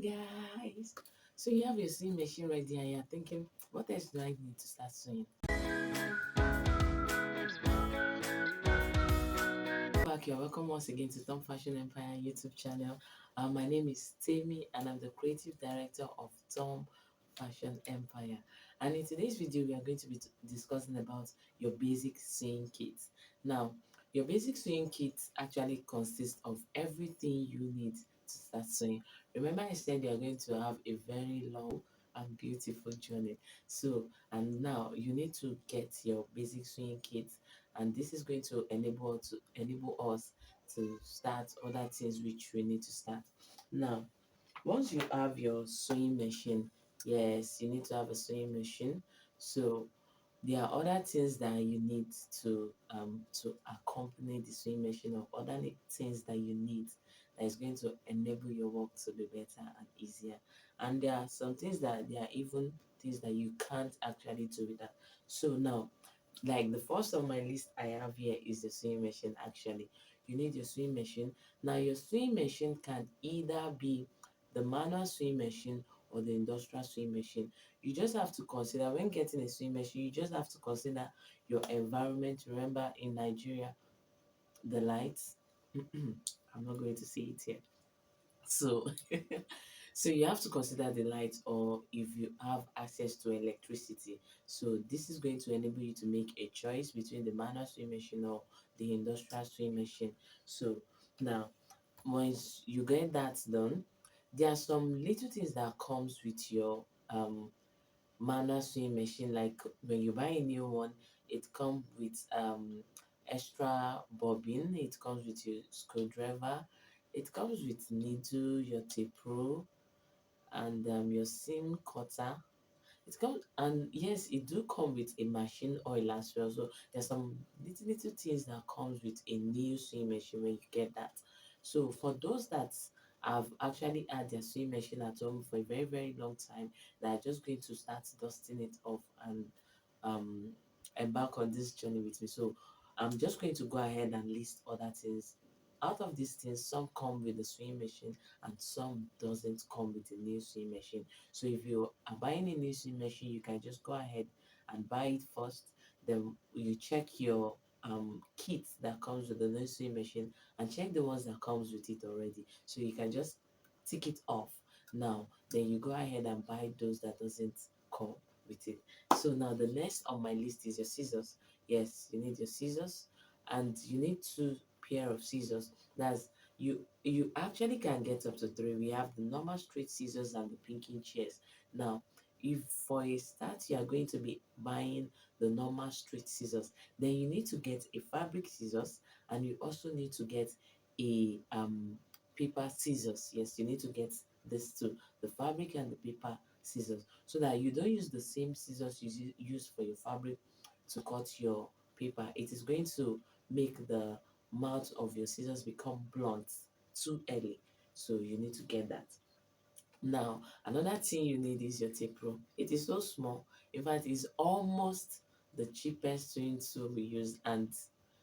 guys. So you have your sewing machine ready and you're thinking, what else do I need to start sewing? Back, you're welcome once again to Tom Fashion Empire YouTube channel. My name is Temi and I'm the creative director of Tom Fashion Empire. And in today's video, we are going to be discussing about your basic sewing kit. Now, your basic sewing kit actually consists of everything you need to start sewing. Remember, I said you are going to have a very long and beautiful journey. So, and now you need to get your basic sewing kit, and this is going to enable us to start other things which we need to start. Now, once you have your sewing machine, yes, you need to have a sewing machine. So there are other things that you need to accompany the sewing machine, or other things that you need that is going to enable your work to be better and easier. And there are some things that there are even things that you can't actually do with that. So now, like the first on my list I have here is the sewing machine. Actually, you need your sewing machine. Now your sewing machine can either be the manual sewing machine or the industrial sewing machine. You just have to consider, when getting a sewing machine, you just have to consider your environment. Remember, in Nigeria, the lights, I'm not going to say it here. So so you have to consider the lights, or if you have access to electricity. So this is going to enable you to make a choice between the manual sewing machine or the industrial sewing machine. So now, once you get that done, there are some little things that comes with your manual sewing machine. Like when you buy a new one, it comes with extra bobbin, it comes with your screwdriver, it comes with needle, your tape rule, and your seam cutter. It comes, and yes, it do come with a machine oil as well. So there's some little things that comes with a new sewing machine when you get that. So for those that have actually had their sewing machine at home for a very long time, that are just going to start dusting it off and um embark on this journey with me. So I'm just going to go ahead and list other things. Out of these things, some come with the sewing machine and some doesn't come with the new sewing machine. So if you are buying a new sewing machine, you can just go ahead and buy it first. Then you check your kit that comes with the new sewing machine and check the ones that comes with it already. So you can just tick it off. Now, then you go ahead and buy those that doesn't come with it. So now the next on my list is your scissors. Yes, you need your scissors, and you need two pair of scissors. That's you actually can get up to three. We have the normal straight scissors and the pinking shears. Now, if for a start you are going to be buying the normal straight scissors, then you need to get a fabric scissors, and you also need to get a paper scissors. Yes, you need to get this two, the fabric and the paper scissors, so that you don't use the same scissors you use for your fabric to cut your paper. It is going to make the mouth of your scissors become blunt too early. So you need to get that. Now, another thing you need is your tape rule. It is so small. In fact, it's almost the cheapest sewing tool we use, and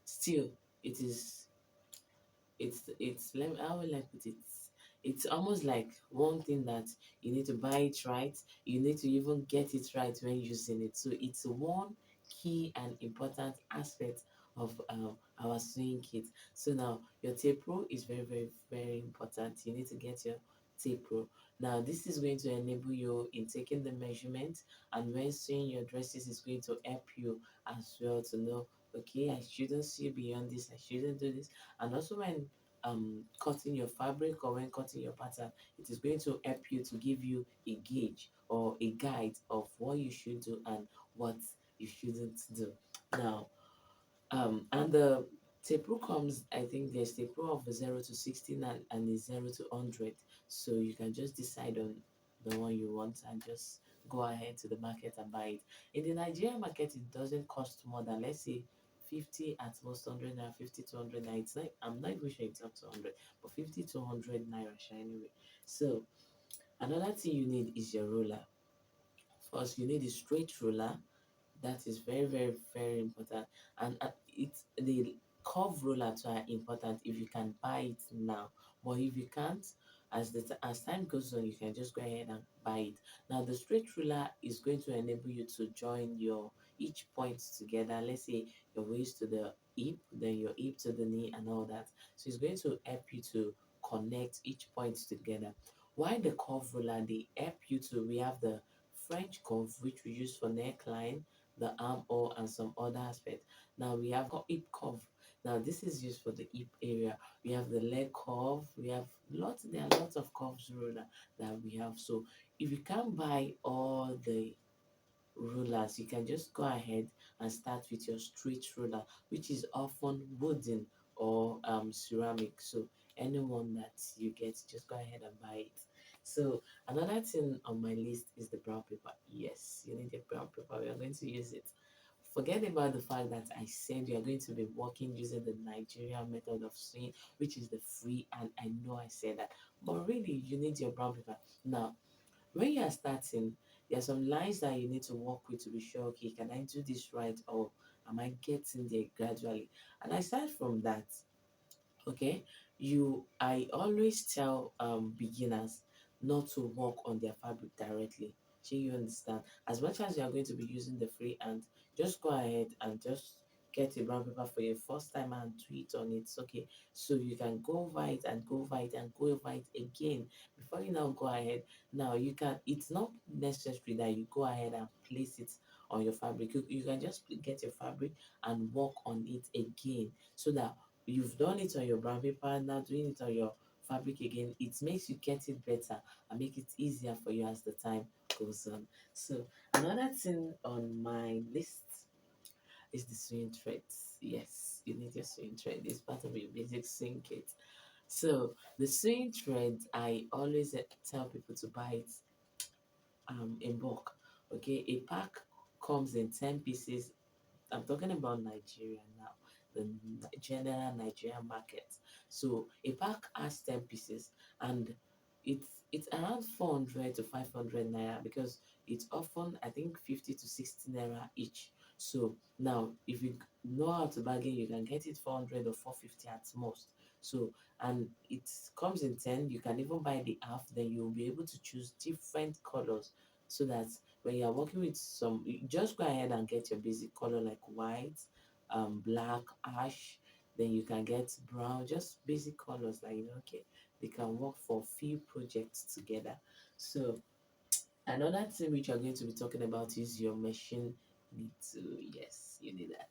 still it is it's let me, how will I put it? It's almost like one thing that you need to buy it right. You need to even get it right when using it. So it's one key and important aspect of our sewing kit. So now your tape roll is very important. You need to get your tape roll. Now this is going to enable you in taking the measurement, and when sewing your dresses is going to help you as well to know, okay, I shouldn't sew beyond this, I shouldn't do this. And also when cutting your fabric or when cutting your pattern, it is going to help you to give you a gauge or a guide of what you should do and what you shouldn't do. Now, and the tape rule comes, I think there's tape rule of 0 to 16 and a 0 to 100. So you can just decide on the one you want and just go ahead to the market and buy it. In the Nigerian market, it doesn't cost more than, let's say, 50 at most, 100 naira, 50 to 100 naira. It's not, I'm not even sure it's up to 100, but 50 to 100 naira anyway. So another thing you need is your roller. First, you need a straight roller. That is very important. And it's the curve roller too are important if you can buy it now. But if you can't, As time goes on, you can just go ahead and buy it. Now the straight ruler is going to enable you to join your each point together. Let's say your waist to the hip, then your hip to the knee and all that. So it's going to help you to connect each point together. While the curve ruler, they help you to, we have the French curve, which we use for neckline, the armhole, and some other aspects. Now we have hip curve. Now this is used for the hip area. We have the leg curve. We have lots. There are lots of curves ruler that we have. So if you can't buy all the rulers, you can just go ahead and start with your straight ruler, which is often wooden or ceramic. So anyone that you get, just go ahead and buy it. So another thing on my list is the brown paper. Yes, you need a brown paper. We are going to use it. Forget about the fact that I said you are going to be working using the Nigerian method of sewing, which is the free, and I know I said that, but really you need your brown paper. Now when you are starting, there are some lines that you need to work with to be sure, okay, can I do this right, or am I getting there gradually? And aside from that, okay, I always tell beginners not to work on their fabric directly. So you understand, as much as you are going to be using the free hand, just go ahead and just get a brown paper for your first time and do it on it. Okay, so you can go over it and go over it and go over it again before you now go ahead. Now you can, it's not necessary that you go ahead and place it on your fabric. You can just get your fabric and work on it again, so that you've done it on your brown paper, now doing it on your fabric again, it makes you get it better and make it easier for you as the time goes on. So another thing on my list is the sewing threads. Yes, you need your sewing thread. It's part of your basic sewing kit. So the sewing thread, I always tell people to buy it in bulk. Okay, a pack comes in 10 pieces. I'm talking about Nigeria now, the general Nigerian market. So a pack has 10 pieces, and it's around 400 to 500 naira, because it's often, I think, 50 to 60 naira each. So now if you know how to bargain, you can get it 400 or 450 at most. So, and it comes in 10, you can even buy the half, then you'll be able to choose different colors, so that when you're working with some, you just go ahead and get your basic color like white, black, ash, then you can get brown, just basic colors that you know, okay, they can work for few projects together. So another thing which you're going to be talking about is your machine needle. Yes, you need that.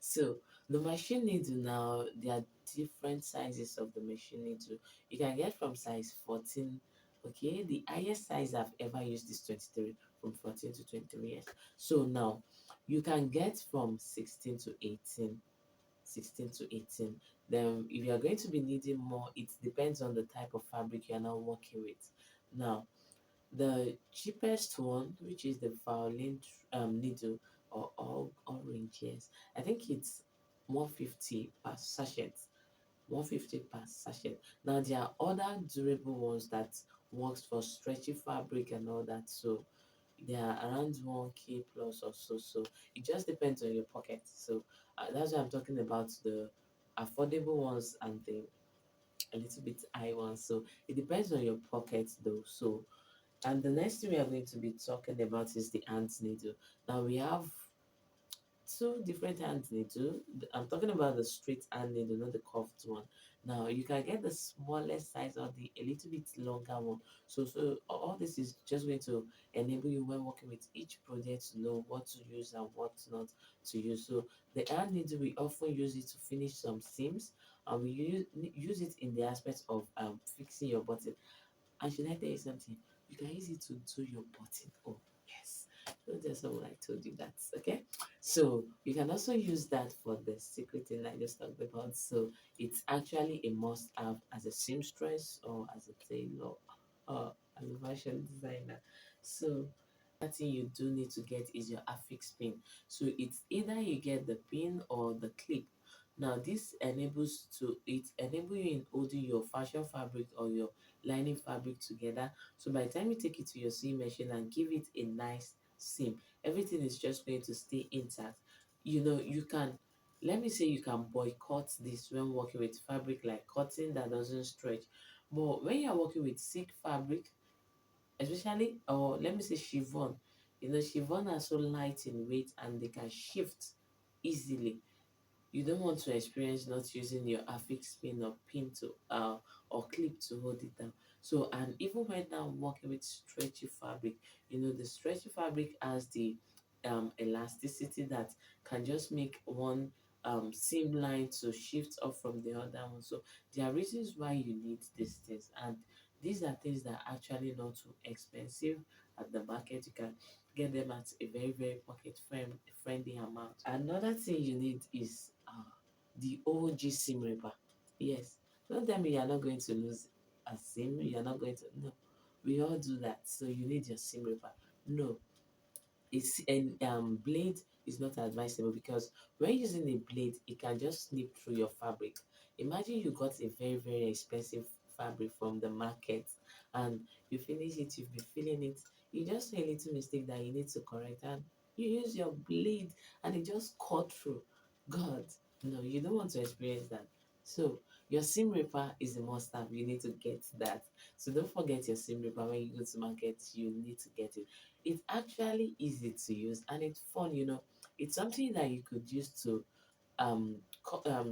So the machine needle, now there are different sizes of the machine needle. You can get from size 14. Okay, the highest size I've ever used is 23, from 14 to 23 years. So now you can get from 16 to 18. 16 to 18. Then if you are going to be needing more, it depends on the type of fabric you are now working with. Now the cheapest one, which is the violin needle, or orange, yes, I think it's 150 per sachet. 150 per sachet. Now there are other durable ones that works for stretchy fabric and all that. So they are around 1K plus or so. So it just depends on your pocket. So that's why I'm talking about the affordable ones and the a little bit high ones. So it depends on your pocket though. So, and the next thing we are going to be talking about is the ant needle. Now we have two different hand needle. I'm talking about the straight hand needle, not the curved one. Now you can get the smallest size or the a little bit longer one. So all this is just going to enable you when working with each project to know what to use and what not to use. So the hand needle, we often use it to finish some seams, and we use it in the aspect of fixing your button. And should I tell you something? You can use it to do your button. Oh, yes. Don't tell someone I told you that. Okay. So you can also use that for the secret thing I just talked about. So it's actually a must have as a seamstress or as a tailor or as a fashion designer. So that thing you do need to get is your affix pin. So it's either you get the pin or the clip. Now this enable you in holding your fashion fabric or your lining fabric together. So by the time you take it to your sewing machine and give it a nice seam, everything is just going to stay intact. You know, you can, let me say, you can boycott this when working with fabric like cotton that doesn't stretch. But when you're working with silk fabric, especially, or let me say chiffon, chiffon are so light in weight and they can shift easily. You don't want to experience not using your affix pin or pin to or clip to hold it down. So, and even when I'm working with stretchy fabric, the stretchy fabric has the elasticity that can just make one seam line to shift up from the other one. So there are reasons why you need these things, and these are things that are actually not too expensive at the market. You can get them at a very, very friendly amount. Another thing you need is the OG SIM ripper. Yes, don't tell me you're not going to lose a SIM. You're not going to. No, we all do that. So you need your SIM ripper. No, it's and blade is not advisable because when using a blade, it can just snip through your fabric. Imagine you got a very, very expensive fabric from the market and you finish it, you've been feeling it, you just say a little mistake that you need to correct, and you use your blade and it just cut through. God, no, you don't want to experience that. So your seam ripper is a must have. You need to get that. So don't forget your seam ripper when you go to market. You need to get it. It's actually easy to use and it's fun. It's something that you could use to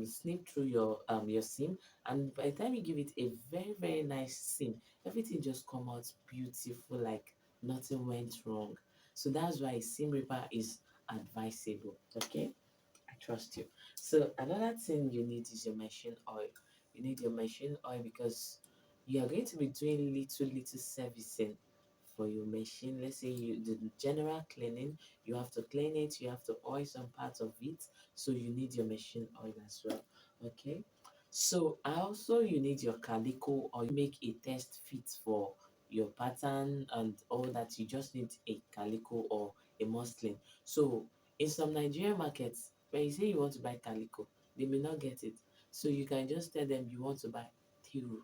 snip through your seam, and by the time you give it a very, very nice seam, everything just come out beautiful, like nothing went wrong. So that's why seam ripper is advisable. Okay, I trust you. So another thing you need is your machine oil. You need your machine oil because you are going to be doing little servicing for your machine. Let's say you do the general cleaning, you have to clean it, you have to oil some parts of it. So you need your machine oil as well. Okay. So also you need your calico, or you make a test fit for your pattern and all that. You just need a calico or a muslin. So in some Nigerian markets, when you say you want to buy calico, they may not get it. So you can just tell them you want to buy tiru.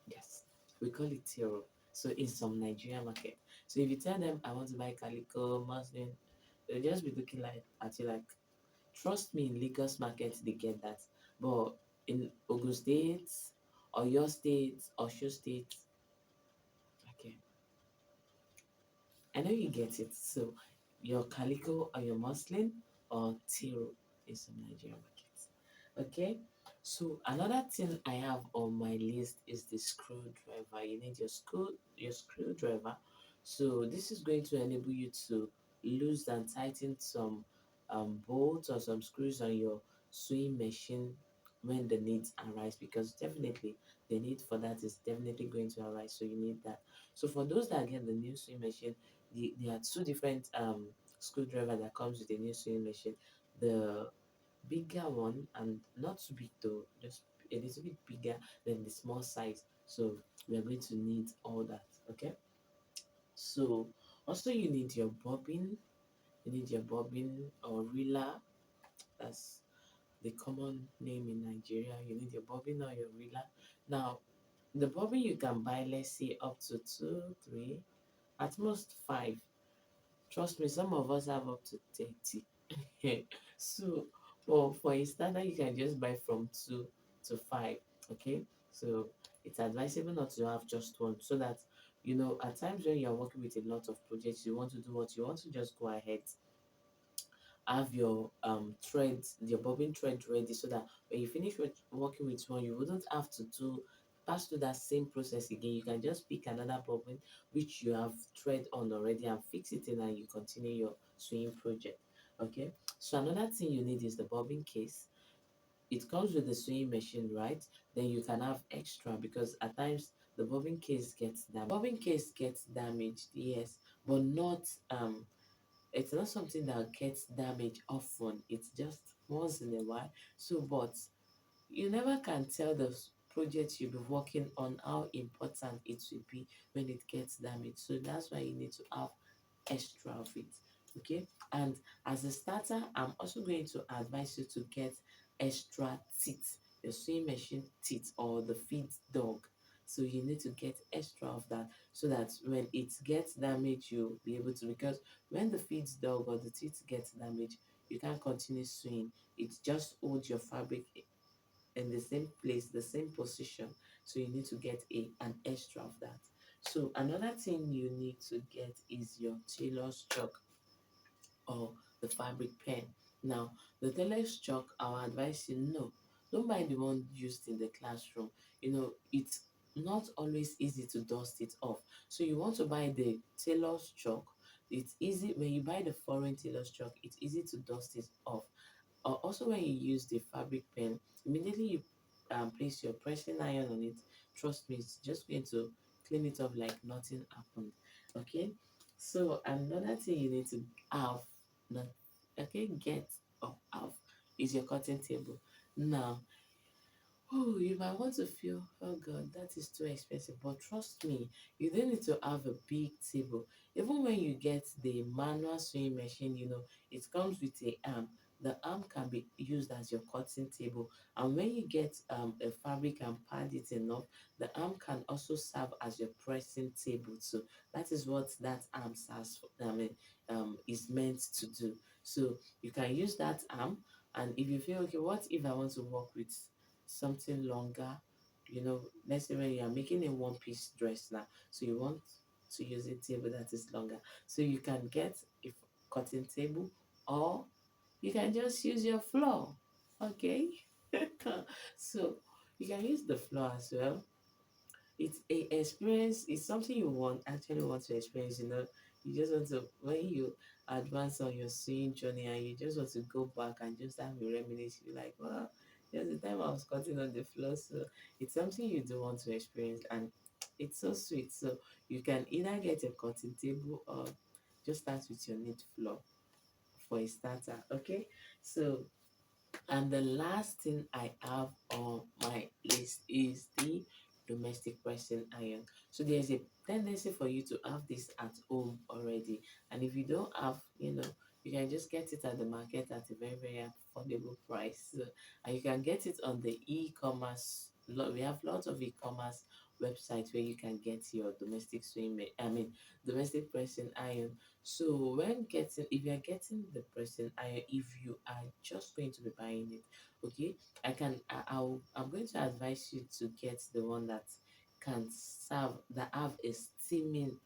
Yes, we call it tiru. So in some Nigerian market. So if you tell them I want to buy calico, muslin, they'll just be looking like at you like, trust me, in Lagos market they get that. But in Ogun State, or your state, Osho State, okay, I know you get it. So your calico or your muslin or teal in some Nigerian markets. Okay. So another thing I have on my list is the screwdriver. You need your screwdriver. So this is going to enable you to loosen and tighten some bolts or some screws on your sewing machine when the needs arise, because definitely the need for that is definitely going to arise. So you need that. So for those that get the new sewing machine, there are two different screwdriver that comes with a new sewing machine. The bigger one, and not too big though, just a little bit bigger than the small size. So we are going to need all that. Okay. So also you need your bobbin. You need your bobbin or reeler. That's the common name in Nigeria. You need your bobbin or your reeler. Now the bobbin you can buy, let's say up to two, three, at most five. Trust me, some of us have up to 30. So, for a standard, you can just buy from two to five. Okay. So, it's advisable not to have just one, so that, at times when you're working with a lot of projects, you want to do what you want to just go ahead, have your your bobbin thread ready, so that when you finish working with one, you wouldn't have to pass through that same process again. You can just pick another bobbin which you have thread on already and fix it in, and you continue your sewing project. Okay. So another thing you need is the bobbin case. It comes with the sewing machine, right? Then you can have extra, because at times the bobbin case gets damaged. Bobbin case gets damaged, yes, but not it's not something that gets damaged often. It's just once in a while. So, but you never can tell the project you'll be working on how important it will be when it gets damaged. So that's why you need to have extra of it. Okay. And as a starter, I'm also going to advise you to get extra teeth, the sewing machine teeth or the feed dog. So you need to get extra of that, so that when it gets damaged, you'll be able to, because when the feed dog or the teeth gets damaged, you can't continue sewing. It just holds your fabric in the same place, the same position. so you need to get an extra of that. So another thing you need to get is your tailor's chalk or the fabric pen. Now, the tailor's chalk, I will advise you no, don't buy the one used in the classroom. It's not always easy to dust it off. So you want to buy the tailor's chalk. It's easy when you buy the foreign tailor's chalk, it's easy to dust it off. Also, when you use the fabric pen, immediately you place your pressing iron on it. Trust me, it's just going to clean it up like nothing happened. Okay. So another thing you need to have, not okay, get or have is your cutting table. Now, oh, you might want to feel, oh God, that is too expensive. But trust me, you don't need to have a big table. Even when you get the manual sewing machine, it comes with a arm. The arm can be used as your cutting table. And when you get a fabric and pad it enough, the arm can also serve as your pressing table too. That is what that arm serves for, is meant to do. So you can use that arm. And if you feel, okay, what if I want to work with something longer? Let's say when you are making a one-piece dress now, so you want to use a table that is longer, so you can get a cutting table, or you can just use your floor. Okay. So you can use the floor as well. It's a experience. It's something you want to experience. You just want to, when you advance on your sewing journey and you just want to go back and just have a reminisce, you like, well, there's the time I was cutting on the floor. So it's something you do want to experience, and it's so sweet. So you can either get a cutting table or just start with your knit floor for a starter. Okay. So, and the last thing I have on my list is the domestic pressing iron. So there's a tendency for you to have this at home already. And if you don't have, you can just get it at the market at a very, very affordable price. So, and you can get it on the e-commerce. We have lots of e-commerce websites where you can get your domestic domestic pressing iron. So if you're getting the pressing iron, if you are just going to be buying it, okay, I'm going to advise you to get the one that can serve, that have a steaming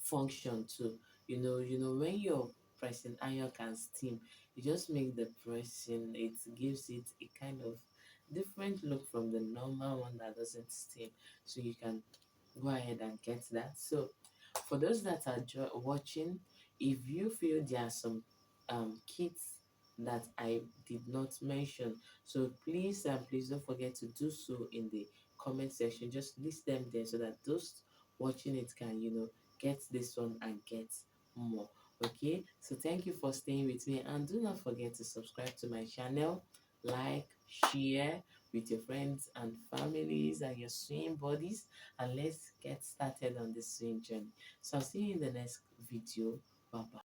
function too. When your pressing iron can steam, you just make the pressing, it gives it a kind of different look from the normal one that doesn't steam. So you can go ahead and get that. So for those that are watching, if you feel there are some kits that I did not mention, so please don't forget to do so in the comment section. Just list them there so that those watching it can, get this one and get more. Okay, so thank you for staying with me, and do not forget to subscribe to my channel, like, share with your friends and families and your swim buddies, and let's get started on this swim journey. So I'll see you in the next video. Bye bye.